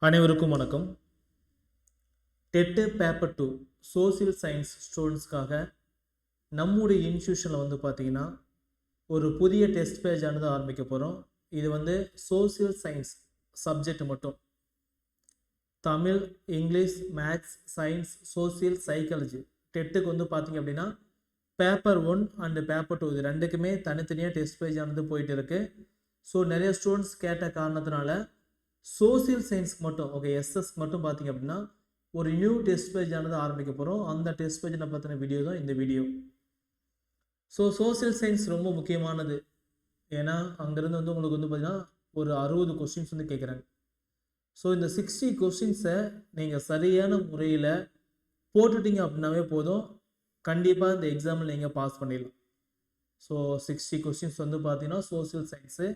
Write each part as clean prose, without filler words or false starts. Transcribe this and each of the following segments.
அனைவருக்கும் வணக்கம். TET paper 2 social science ஸ்டூடெண்ட்ஸ்க்காக நம்முடைய இன்ஸ்டியூஷனில் பார்த்தீங்கன்னா ஒரு புதிய டெஸ்ட் பேஜ் ஆனது ஆரம்பிக்க போகிறோம். இது சோசியல் சயின்ஸ் சப்ஜெக்ட் மட்டும், Tamil, English, maths, science, social, psychology. டெட்டுக்கு பார்த்தீங்க அப்படின்னா பேப்பர் 1 அண்டு பேப்பர் 2 இது ரெண்டுக்குமே தனித்தனியாக டெஸ்ட் பேஜ் ஆனது போயிட்டு இருக்கு. ஸோ நிறைய ஸ்டூடெண்ட்ஸ் கேட்ட காரணத்தினால சோசியல் சயின்ஸ்க்கு மட்டும் எஸ்எஸ்க்கு மட்டும் பார்த்தீங்க அப்படின்னா ஒரு நியூ டெஸ்ட் பேஜ் ஆனது ஆரம்பிக்க போகிறோம். அந்த டெஸ்ட் பேஜை பற்றின வீடியோ தான் இந்த வீடியோ. ஸோ சோசியல் சயின்ஸ் ரொம்ப முக்கியமானது. ஏன்னா அங்கேருந்து உங்களுக்கு பார்த்தீங்கன்னா ஒரு 60 கொஸ்டின்ஸ் கேட்குறாங்க. ஸோ இந்த 60 கொஸ்டின்ஸை நீங்கள் சரியான முறையில் போட்டுட்டீங்க அப்படின்னாவே போதும், கண்டிப்பாக இந்த எக்ஸாமில் நீங்கள் பாஸ் பண்ணிடலாம். ஸோ 60 கொஸ்டின்ஸ் பார்த்தீங்கன்னா சோசியல் சயின்ஸு,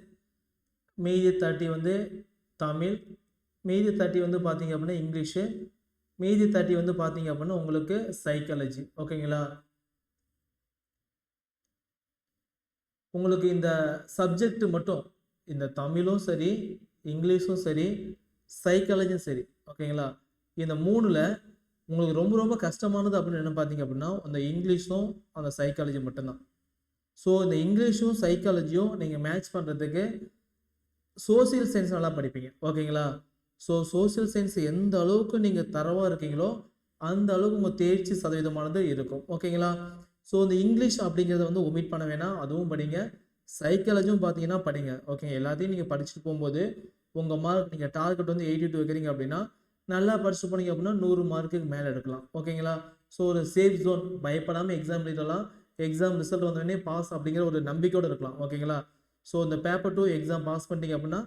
மீதி 30 தமிழ், மீதி 30 பார்த்தீங்க அப்படின்னா இங்கிலீஷு, மீதி 30 பார்த்தீங்க அப்படின்னா உங்களுக்கு சைக்காலஜி. ஓகேங்களா? உங்களுக்கு இந்த சப்ஜெக்ட் மட்டும், இந்த தமிழும் சரி, இங்கிலீஷும் சரி, சைக்காலஜியும் சரி, ஓகேங்களா? இந்த மூணில் உங்களுக்கு ரொம்ப ரொம்ப கஷ்டமானது அப்படின்னு என்ன பார்த்தீங்க அப்படின்னா அந்த இங்கிலீஷும் அந்த சைக்காலஜி மட்டும்தான். ஸோ இந்த இங்கிலீஷும் சைக்காலஜியும் நீங்கள் மேட்ச் பண்ணுறதுக்கு சோசியல் சயின்ஸ் நல்லா படிப்பீங்க. ஓகேங்களா? ஸோ சோசியல் சயின்ஸ் எந்த அளவுக்கு நீங்கள் தரவாக இருக்கீங்களோ அந்த அளவுக்கு உங்கள் தேர்ச்சி சதவீதமானது இருக்கும். ஓகேங்களா? ஸோ இந்த இங்கிலீஷ் அப்படிங்கிறத ஒமிட் பண்ண வேணாம், அதுவும் படிங்க. சைக்காலஜியும் பார்த்தீங்கன்னா படிங்க. ஓகே, எல்லாத்தையும் நீங்கள் படிச்சுட்டு போகும்போது உங்கள் மார்க், நீங்கள் டார்கெட் 82 வைக்கிறீங்க அப்படின்னா நல்லா படிச்சு போனீங்க அப்படின்னா 100 மார்க்குக்கு மேலே எடுக்கலாம். ஓகேங்களா? ஸோ ஒரு சேஃப் ஜோன், பயப்படாமல் எக்ஸாம் எழுதலாம். எக்ஸாம் ரிசல்ட் வந்தோடனே பாஸ் அப்படிங்கிற ஒரு நம்பிக்கையோடு இருக்கலாம். ஓகேங்களா? ஸோ இந்த பேப்பர் 2 எக்ஸாம் பாஸ் பண்ணிட்டீங்க அப்படின்னா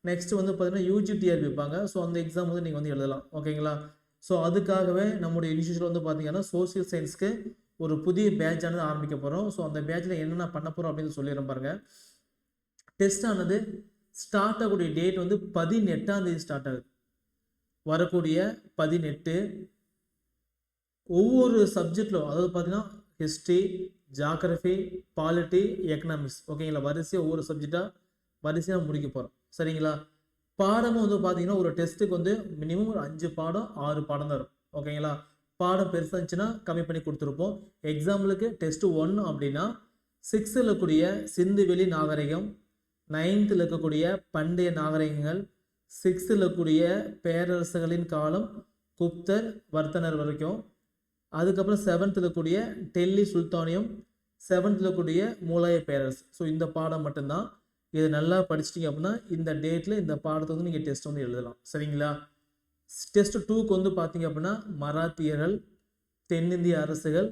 நெக்ஸ்ட் பார்த்தீங்கன்னா யூஜிடிஆர் வைப்பாங்க. ஸோ அந்த எக்ஸாம் நீங்கள் எழுதலாம். ஓகேங்களா? ஸோ அதுக்காகவே நம்முடைய இன்ஸ்டியூஷன் பார்த்தீங்கன்னா சோசியல் சயின்ஸ்க்கு ஒரு புதிய பேட்ச் ஆனது ஆரம்பிக்க போகிறோம். ஸோ அந்த பேட்சில் என்னென்ன பண்ண போகிறோம் அப்படின்னு சொல்லிடுறேன் பாருங்கள். டெஸ்ட் ஆனது ஸ்டார்ட் ஆகக்கூடிய டேட் 18ஆம் தேதி ஸ்டார்ட் ஆகுது. வரக்கூடிய 18 ஒவ்வொரு சப்ஜெக்டிலும், அதாவது பார்த்தீங்கன்னா ஹிஸ்ட்ரி, ஜாகிரஃபி, பாலிட்டி, எக்கனாமிக்ஸ், ஓகேங்களா? வரிசையாக ஒவ்வொரு சப்ஜெக்டாக வரிசையாக முடிக்க போகிறோம். சரிங்களா? பாடமும் பார்த்தீங்கன்னா ஒரு டெஸ்ட்டுக்கு மினிமம் ஒரு 5 பாடம் 6 பாடம் தான் இருக்கும். ஓகேங்களா? பாடம் பெருசாக இருந்துச்சுன்னா கம்மி பண்ணி கொடுத்துருப்போம். எக்ஸாம்பிளுக்கு டெஸ்ட் 1 அப்படின்னா 6ல் இருக்கக்கூடிய சிந்துவெளி நாகரிகம், 9th இருக்கக்கூடிய பண்டைய நாகரிகங்கள், 6ல் இருக்கக்கூடிய பேரரசுகளின் காலம் குப்தர் வர்த்தனர் வரைக்கும், அதுக்கப்புறம் 7th இருக்கக்கூடிய டெல்லி சுல்தானியம், 7th இருக்கக்கூடிய மூலாய பேரரசு. ஸோ இந்த பாடம் மட்டும்தான். இது நல்லா படிச்சிட்டிங்க அப்படின்னா இந்த டேட்டில் இந்த பாடத்தை நீங்கள் டெஸ்ட் எழுதலாம். சரிங்களா? டெஸ்ட் 2க்கு பார்த்தீங்க அப்படின்னா மராத்தியர்கள், தென்னிந்திய அரசுகள்,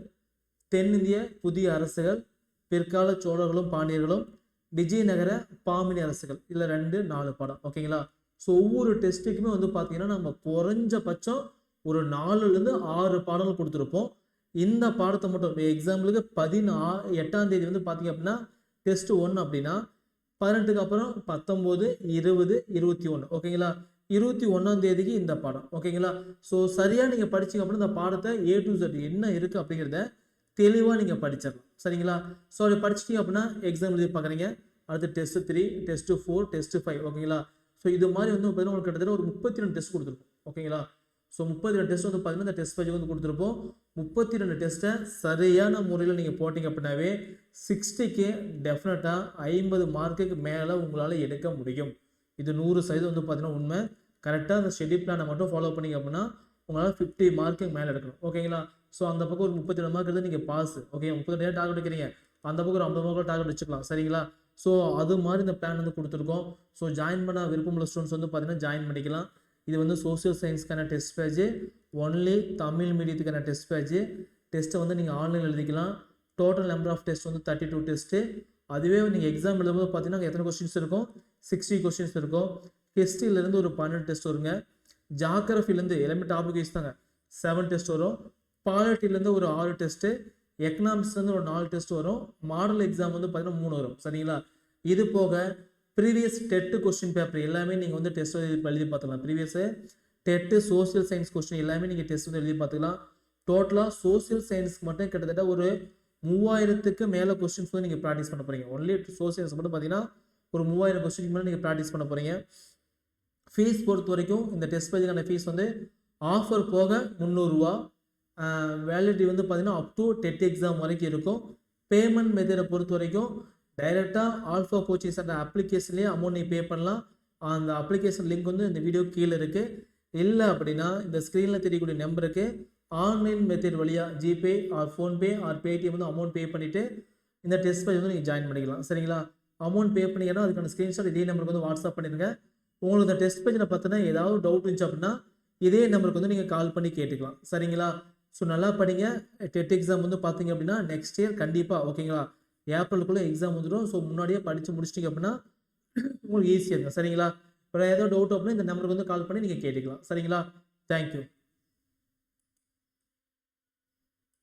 தென்னிந்திய புதிய அரசுகள், பிற்கால சோழர்களும் பாண்டியர்களும், விஜயநகர பாமினி அரசுகள், இதில் 2 4 பாடம். ஓகேங்களா? ஸோ ஒவ்வொரு டெஸ்ட்டுக்குமே பார்த்தீங்கன்னா நம்ம குறைஞ்சபட்சம் ஒரு 4லேருந்து 6 பாடங்கள் கொடுத்துருப்போம். இந்த பாடத்தை மட்டும் எக்ஸாம்பிளுக்கு 18ஆம் தேதி பார்த்தீங்க அப்படின்னா டெஸ்ட் 1 அப்படின்னா 18க்கு அப்புறம் 19, 20, 21. ஓகேங்களா? 21ஆம் தேதிக்கு இந்த பாடம். ஓகேங்களா? ஸோ சரியாக நீங்கள் படிச்சிங்க அப்படின்னா இந்த பாடத்தை A to Z என்ன இருக்குது அப்படிங்கிறத தெளிவாக நீங்கள் படிச்சிடலாம். சரிங்களா? ஸோ அப்படி படிச்சிட்டிங்க அப்படின்னா எக்ஸாம் எழுதி பார்க்குறீங்க. அடுத்து டெஸ்ட் 3, டெஸ்ட் 4, டெஸ்ட் 5. ஓகேங்களா? ஸோ இது மாதிரி பார்த்தீங்கன்னா உங்களுக்கு கிட்டத்தட்ட ஒரு 32 டெஸ்ட் கொடுத்துருக்கும். ஓகேங்களா? ஸோ 32 டெஸ்ட் பார்த்தீங்கன்னா இந்த டெஸ்ட் பேஜ் கொடுத்துருப்போம். 32 டெஸ்ட்டை சரியான முறையில் நீங்கள் போட்டிங்க அப்படின்னாவே 60க்கு டெஃபினட்டாக 50 மார்க்குக்கு மேலே உங்களால் எடுக்க முடியும். இது 100% பார்த்தீங்கன்னா உண்மை. கரெக்டாக அந்த ஷெட்யூல் பிளானை மட்டும் ஃபாலோ பண்ணிங்க அப்படின்னா உங்களால் 50 மார்க்குக்கு மேலே எடுக்கணும். ஓகேங்களா? ஸோ அந்த பக்கம் ஒரு 32 மார்க் எடுத்து நீங்கள் பாஸ். ஓகே, 32 டார்கெட் வைக்கிறீங்க, அந்த பக்கம் ஒரு 50 மார்க்கில் டார்கெட் வச்சுக்கலாம். சரிங்களா? ஸோ அது மாதிரி இந்த பிளான் கொடுத்துருக்கோம். ஸோ ஜாயின் பண்ண விருப்பமுள்ள ஸ்டூடெண்ட்ஸ் பார்த்தீங்கன்னா ஜாயின் பண்ணிக்கலாம். இது சோசியல் சயின்ஸ்க்கான டெஸ்ட் பேஜ், ஒன்லி தமிழ் மீடியத்துக்கான டெஸ்ட் பேஜ். டெஸ்ட்டை நீங்கள் ஆன்லைன் எழுதிக்கலாம். Total number of test 32 test. அதுவே நீங்கள் எக்ஸாம் எழுதும்போது பார்த்தீங்கன்னா எத்தனை கொஸ்டின்ஸ் இருக்கும்? 60 கொஸ்டின்ஸ் இருக்கும். ஹிஸ்ட்ரியிலேருந்து ஒரு 12 டெஸ்ட் வருங்க. ஜாகிரஃபிலேருந்து எல்லாமே டாபிக் வைஸ் தாங்க 7 டெஸ்ட் வரும். பாலிட்டிலேருந்து ஒரு 6 டெஸ்ட்டு, எக்கனாமிக்ஸ்லேருந்து ஒரு 4 டெஸ்ட் வரும். மாடல் எக்ஸாம் பார்த்தீங்கன்னா 3 வரும். சரிங்களா? இது போக ப்ரீவியஸ் டெட்டு கொஸ்டின் பேப்பர் எல்லாமே நீங்கள் டெஸ்ட் எழுதி பார்த்துக்கலாம். Previous TET social science question எல்லாமே நீங்கள் டெஸ்ட் எழுதி பார்த்துக்கலாம். டோட்டலாக சோசியல் சயின்ஸ்க்கு மட்டும் கிட்டத்தட்ட ஒரு 3000க்கு மேலே கொஸ்டின்ஸ் நீங்கள் ப்ராக்டிஸ் பண்ண போகிறீங்க. ஒன்லி சோசியல்ஸ் மட்டும் பார்த்தீங்கன்னா ஒரு 3000 கொஸ்டின் மேலே நீங்கள் ப்ராக்டிஸ் பண்ண போகிறீங்க. ஃபீஸ் பொறுத்த வரைக்கும் இந்த டெஸ்ட் பேஜுக்கான ஃபீஸ் வந்து ஆஃபர் போக 300 ரூபா. வேலிடிட்டி வந்து பார்த்தீங்கன்னா அப் டு டெட் எக்ஸாம் வரைக்கும் இருக்கும். பேமெண்ட் மெத்தடை பொறுத்த வரைக்கும் டைரெக்டாக ஆல்ஃபா கோச்சிங் சென்டர் அப்ளிகேஷன்லேயே அமௌண்ட் நீ பே பண்ணலாம். அந்த அப்ளிகேஷன் லிங்க் வந்து இந்த வீடியோ கீழே இருக்குது. இல்லை அப்படின்னா இந்த ஸ்க்ரீனில் தெரியக்கூடிய நம்பருக்கு ஆன்லைன் மெத்தட் வழியாக GPay R PhonePe R Paytm வந்து அமௌண்ட் பே பண்ணிவிட்டு இந்த டெஸ்ட் பேஜ் வந்து நீங்கள் ஜாயின் பண்ணிக்கலாம். சரிங்களா? அமௌண்ட் பே பண்ணிங்கன்னா அதுக்கான ஸ்க்ரீன்ஷாட் இதே நம்பருக்கு வந்து வாட்ஸ்அப் பண்ணிடுங்க. உங்களுக்கு இந்த டெஸ்ட் பேஜில் பார்த்தீங்கன்னா ஏதாவது டவுட் இருந்துச்சு அப்படின்னா இதே நம்பருக்கு வந்து நீங்கள் கால் பண்ணி கேட்டுக்கலாம். சரிங்களா? ஸோ நல்லா படிங்க. டெட் எக்ஸாம் வந்து பார்த்தீங்க அப்படின்னா நெக்ஸ்ட் இயர் கண்டிப்பாக ஓகேங்களா ஏப்ரலுக்குள்ளே எக்ஸாம் வந்துடும். ஸோ முன்னாடியே படித்து முடிச்சிட்டிங்க அப்படின்னா உங்களுக்கு ஈஸியாக இருக்கும். சரிங்களா? இப்போ ஏதோ டவுட் அப்படின்னா இந்த நம்பருக்கு வந்து கால் பண்ணி நீங்கள் கேட்டுக்கலாம். சரிங்களா? தேங்க்யூ.